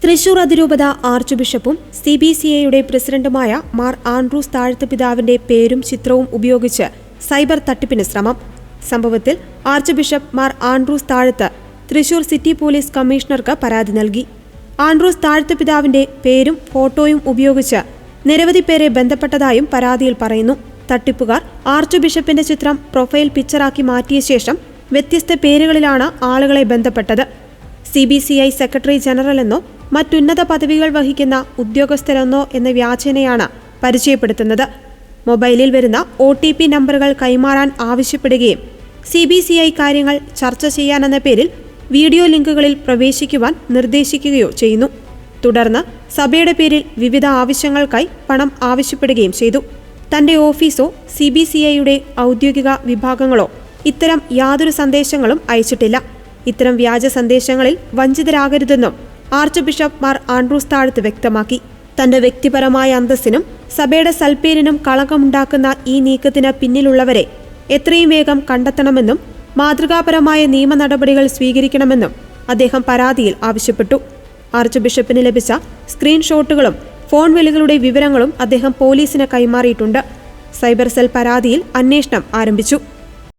തൃശൂർ അതിരൂപത ആർച്ച് ബിഷപ്പും CBCIയുടെ പ്രസിഡന്റുമായ മാർ ആൻഡ്രൂസ് താഴത്ത് പിതാവിന്റെ പേരും ചിത്രവും ഉപയോഗിച്ച് സൈബർ തട്ടിപ്പിന് ശ്രമം. സംഭവത്തിൽ ആർച്ച് ബിഷപ്പ് മാർ ആൻഡ്രൂസ് താഴത്ത് തൃശൂർ സിറ്റി പോലീസ് കമ്മീഷണർക്ക് പരാതി നൽകി. ആൻഡ്രൂസ് താഴത്ത് പിതാവിന്റെ പേരും ഫോട്ടോയും ഉപയോഗിച്ച് നിരവധി പേരെ ബന്ധപ്പെട്ടതായും പരാതിയിൽ പറയുന്നു. തട്ടിപ്പുകാർ ആർച്ച് ബിഷപ്പിന്റെ ചിത്രം പ്രൊഫൈൽ പിക്ചറാക്കി മാറ്റിയ ശേഷം വ്യത്യസ്ത പേരുകളിലാണ് ആളുകളെ ബന്ധപ്പെട്ടത്. CBCI സെക്രട്ടറി ജനറൽ എന്നോ മറ്റുന്നത പദവികൾ വഹിക്കുന്ന ഉദ്യോഗസ്ഥരെന്നോ എന്ന വ്യാജേനയാണ് പരിചയപ്പെടുത്തുന്നത്. മൊബൈലിൽ വരുന്ന OTP നമ്പറുകൾ കൈമാറാൻ ആവശ്യപ്പെടുകയും CBCI കാര്യങ്ങൾ ചർച്ച ചെയ്യാനെന്ന പേരിൽ വീഡിയോ ലിങ്കുകളിൽ പ്രവേശിക്കുവാൻ നിർദ്ദേശിക്കുകയോ ചെയ്യുന്നു. തുടർന്ന് സഭയുടെ പേരിൽ വിവിധ ആവശ്യങ്ങൾക്കായി പണം ആവശ്യപ്പെടുകയും ചെയ്തു. തന്റെ ഓഫീസോ CBCIയുടെ ഔദ്യോഗിക വിഭാഗങ്ങളോ ഇത്തരം യാതൊരു സന്ദേശങ്ങളും അയച്ചിട്ടില്ല. ഇത്തരം വ്യാജ സന്ദേശങ്ങളിൽ വഞ്ചിതരാകരുതെന്നും ആർച്ച് ബിഷപ്പ് മാർ ആൻഡ്രൂസ് താഴത്ത് വ്യക്തമാക്കി. തന്റെ വ്യക്തിപരമായ അന്തസ്സിനും സഭയുടെ സൽപ്പേരിനും കളങ്കമുണ്ടാക്കുന്ന ഈ നീക്കത്തിന് പിന്നിലുള്ളവരെ എത്രയും വേഗം കണ്ടെത്തണമെന്നും മാതൃകാപരമായ നിയമ നടപടികൾ സ്വീകരിക്കണമെന്നും അദ്ദേഹം പരാതിയിൽ ആവശ്യപ്പെട്ടു. ആർച്ച് ബിഷപ്പിന് ലഭിച്ച സ്ക്രീൻഷോട്ടുകളും ഫോൺ വിളികളുടെ വിവരങ്ങളും അദ്ദേഹം പോലീസിന് കൈമാറിയിട്ടുണ്ട്. സൈബർ സെൽ പരാതിയിൽ അന്വേഷണം ആരംഭിച്ചു.